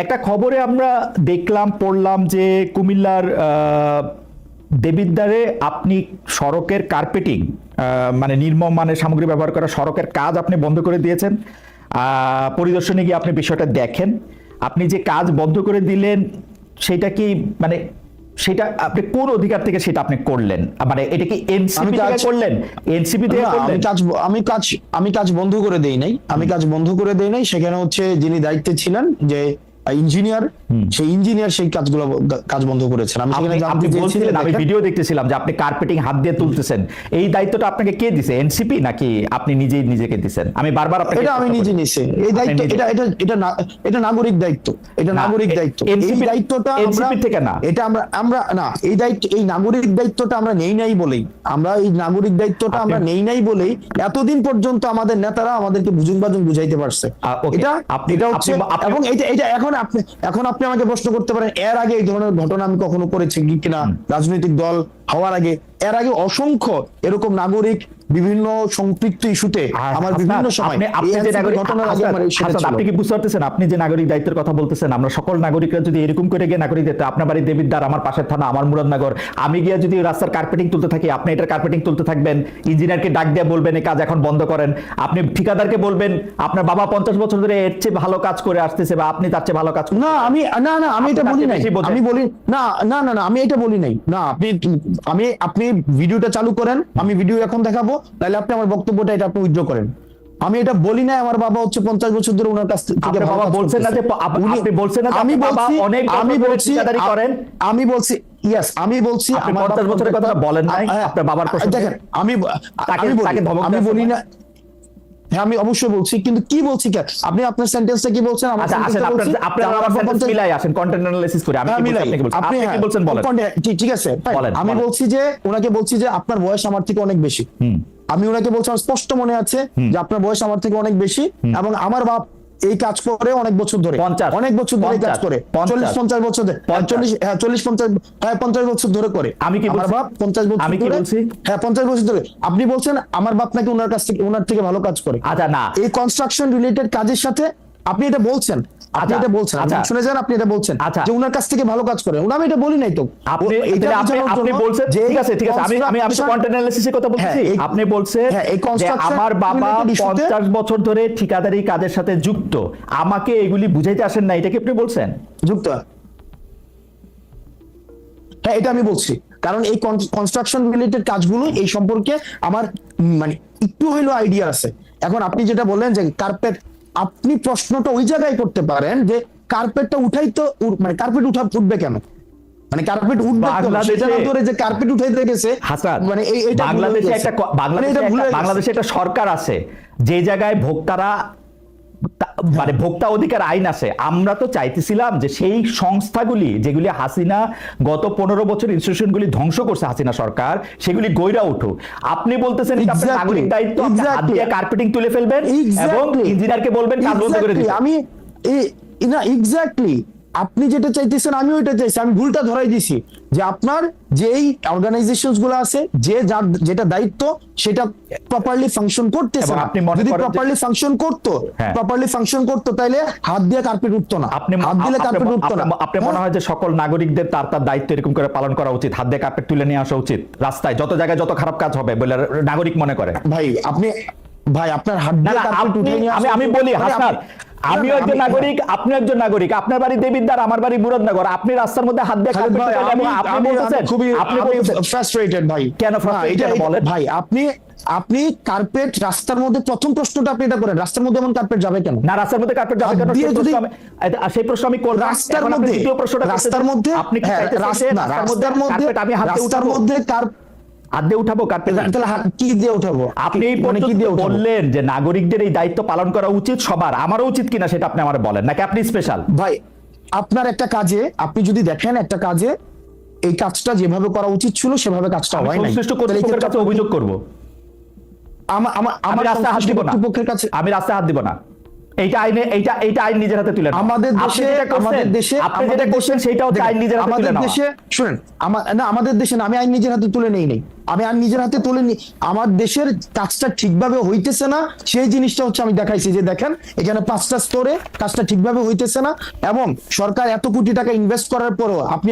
একটা খবরে আমরা দেখলাম, পড়লাম যে কুমিল্লার দেবিদ্বারে আপনি সড়কের কার্পেটিং, মানে নির্মম মানের সামগ্রী ব্যবহার করা সড়কের কাজ আপনি বন্ধ করে দিয়েছেন। পরিদর্শনে গিয়ে আপনি বিষয়টা দেখেন। আপনি যে কাজ বন্ধ করে দিলেন সেটা কি মানে সেটা আপনি কোন অধিকার থেকে সেটা আপনি করলেন? মানে এটা কি এনসিপি থেকে করলেন? এনসিপি থেকে করলেন? আমি কাজ বন্ধ করে দেই নাই, সেখানে হচ্ছে যিনি দায়িত্বে ছিলেন যে ইঞ্জিনিয়ার, সেই ইঞ্জিনিয়ার সেই কাজ বন্ধ করেছেন। আমি সেখানে আপনি বলছিলেন, আমি ভিডিও দেখতেছিলাম যে আপনি কার্পেটিং হাত দিয়ে তুলতেছেন। এই দায়িত্বটা আপনাকে কে দিছে? এনসিপি নাকি আপনি নিজেই নিজেকে দিছেন? আমি বারবার আপনাকে এটা আমি নিজে নিছি এই দায়িত্ব। এটা নাগরিক দায়িত্ব, এটা নাগরিক দায়িত্ব। এই দায়িত্বটা এনসিপি থেকে না, এটা আমরা না, এই দায়িত্ব, এই নাগরিক দায়িত্বটা আমরা নেই নাই বলেই, এতদিন পর্যন্ত আমাদের নেতারা আমাদেরকে বুঝাইতে পারছে। এটা হচ্ছে, এবং এটা এখন আপনি আমাকে প্রশ্ন করতে পারেন এর আগে এই ধরনের ঘটনা আমি কখনো করেছি কিনা, রাজনৈতিক দল হওয়ার আগে, এর আগে অসংখ্য এরকম নাগরিক বিভিন্ন সম্পৃক্ত ইস্যুতে আমার বিভিন্ন সময় আপনি কি বুঝতে পারতেছেন? আপনি যে নাগরিক দায়িত্বের কথা বলতেছেন, আমরা সকল নাগরিকরা যদি এরকম করে গিয়ে নাগরিক দায়িত্ব, আপনার বাড়ি দেবিদ্বার, আমার পাশের থানা, আমার মুরাদনগর, আমি গিয়ে যদি রাস্তার কার্পেটিং তুলতে থাকি, আপনি এটার কার্পেটিং তুলতে থাকবেন, ইঞ্জিনিয়ারকে ডাক দিয়ে বলবেন এই কাজ এখন বন্ধ করেন, আপনি ঠিকাদারকে বলবেন আপনার বাবা 50 বছর ধরে এর চেয়ে ভালো কাজ করে আসতেছে বা আপনি তার চেয়ে ভালো কাজ না, আমি এটা বলি নাই, আমি এটা বলি নাই। না, আপনি ভিডিওটা চালু করেন, আমি ভিডিও এখন দেখাবো, তাহলে আপনি আমার বক্তব্যটা এটা আপনি উইথড্র করেন। আমি এটা বলি না আমার বাবা হচ্ছে 50 বছর ধরে ওনার কাছ থেকে বাবা বলছেন না যে আপনি বলছেন না, আমি বলছি ইয়েস, আমি বলছি আমার 50 বছরের কথা বলেন নাই আপনার বাবার প্রশ্ন। দেখেন, আমি বলি না, হ্যাঁ আমি অবশ্যই বলছি, কিন্তু কি বলছি কেন আপনি আপনার সেন্টেন্সটা কি বলছেন? ঠিক আছে, আমি বলছি যে ওনাকে বলছি যে আপনার বয়স আমার থেকে অনেক বেশি। আমি ওনাকে বলছি, আমার স্পষ্ট মনে আছে যে আপনার বয়স আমার থেকে অনেক বেশি, এবং আমার বাপ এই কাজ করে অনেক বছর ধরে, অনেক বছর ধরে কাজ করে, 40-50 বছর ধরে, 50 বছর ধরে করে। আমি কি আমার বাপ 50 বছর, আমি কি বলছি? হ্যাঁ 50 বছর ধরে। আপনি বলছেন আমার বাপ নাকি ওনার থেকে ভালো কাজ করে। আচ্ছা না, এই কনস্ট্রাকশন রিলেটেড কাজের সাথে আপনি এটা বলছেন, শুনে যান, আপনি এটা বলছেন যে ওনার কাছ থেকে ভালো কাজ করে। আমি এটা বলি নাই তো, আপনি বলছেন ঠিক আছে, আমি কন্টেন্ট অ্যানালিসিসের কথা বলছি। আপনি বলছেন যে আমার বাবা 50 বছর ধরে ঠিকাদারি কাজের সাথে যুক্ত, আমাকে এগুলি বুঝাইতে আসেন না, এটা কি আপনি বলছেন? যুক্ত, হ্যাঁ এটা আমি বলছি, কারণ এই কনস্ট্রাকশন রিলেটেড কাজগুলো এই সম্পর্কে আমার মানে একটু হইলো আইডিয়া আছে। এখন আপনি যেটা বললেন যে কার্পেট, আপনি প্রশ্নটা ওই জায়গায় করতে পারেন যে কার্পেটটা উঠাই তো, মানে কার্পেট উঠবে কেন, মানে কার্পেট উঠবে যে কার্পেট উঠাইতে গেছে, মানে বাংলাদেশে একটা সরকার আছে যে জায়গায় ভোক্তারা, মানে ভোক্তা অধিকার আইন আছে। আমরা তো চাইতেছিলাম যে সেই সংস্থাগুলি যেগুলি হাসিনা গত 15 বছর ইনস্টিটিউশনগুলি ধ্বংস করছে হাসিনা সরকার, সেগুলি গইরা উঠুক। আপনি বলতেছেন আপনার নাগরিক দায়িত্ব, হাত দিয়ে কার্পেটিং তুলে ফেলবেন এবং ইঞ্জিনিয়ারকে বলবেন কাজ বন্ধ করে দিতে। আমি না, এক্স্যাক্টলি আপনি যেটা চাইতেছেন আমিও এটা চাইছি। আমি ভুলটা ধরাই দিছি যে আপনার যেই অর্গানাইজেশনস গুলো আছে, যেটা দায়িত্ব সেটা প্রপারলি ফাংশন করতেছে না। যদি প্রপারলি ফাংশন করতো তাহলে হাত দিয়ে কার্পেট উঠতো না, হাত দিলে কার্পেট উঠতো না। আপনি মনে হয় যে সকল নাগরিকদের তার দায়িত্ব এরকম করে পালন করা উচিত, হাত দিয়ে কার্পেট তুলে নিয়ে আসা উচিত, রাস্তায় যত জায়গায় যত খারাপ কাজ হবে বলে নাগরিক মনে করে? ভাই আপনার হাত দিয়ে কার্পেট উঠে নিয়ে আসা, আমি বলি হাসনাত, আমিও একজন নাগরিক, আপনি একজন নাগরিক, আপনার বাড়ি দেবিদ্বার, আমার বাড়ি মুরাদনগর, আপনি রাস্তার মধ্যে হাত দিয়ে কার্পেট তুলে, আপনি বলতেছেন আপনি ফ্রাস্ট্রেটেড ভাই, কেন ফ্রাস্ট্রেটেড বলেন ভাই? আপনি কার্পেট রাস্তার মধ্যে, প্রথম প্রশ্নটা আপনি এটা করেন, রাস্তার মধ্যে এমন কার্পেট যাবে কেন? না, রাস্তার মধ্যে কার্পেট যাবে কেন সেই প্রশ্ন আমি করব। রাস্তার মধ্যে, দ্বিতীয় প্রশ্নটা রাস্তার মধ্যে আপনি কি চাইতেছেন রাস্তার মধ্যে আমি রাস্তার মধ্যে হাত দিয়ে উঠাবো কার্পেট? কি দিয়ে উঠাবো? আপনি বললেন যে নাগরিকদের এই দায়িত্ব পালন করা উচিত সবার, আমারও উচিত কিনা সেটা আপনি আমার বলেন, নাকি আপনি স্পেশাল? ভাই আপনার একটা কাজে, আপনি যদি দেখেন একটা কাজে এই কাজটা যেভাবে করা উচিত ছিল সেভাবে কাজটা হয় নাই, সংশ্লিষ্ট কর্তৃপক্ষের কাছে অভিযোগ করব। আমার রাস্তায় হাত দিব না, আমি রাস্তায় হাত দিব না। এইটা আইন নিজের হাতে তুলে নাও। আমাদের আপনি দেশে যেটা করছেন- আপনি যেটা করছেন সেটা হচ্ছে আইন নিজের হাতে তুলে আমাদের নেওয়া। দেশে শুনেন, আমাদের দেশে না, আমি আইন নিজের হাতে তুলে নেই নাই, আমি আইন নিজের হাতে তুলে নি, আমার দেশের কাজটা ঠিকভাবে হইতেছে না, সেই জিনিসটা হচ্ছে আমি দেখাইছি যে দেখেন এখানে 5টা স্তরে কাজটা ঠিকভাবে হইতেছে না, এবং সরকার এত কোটি টাকা ইনভেস্ট করার পরও আপনি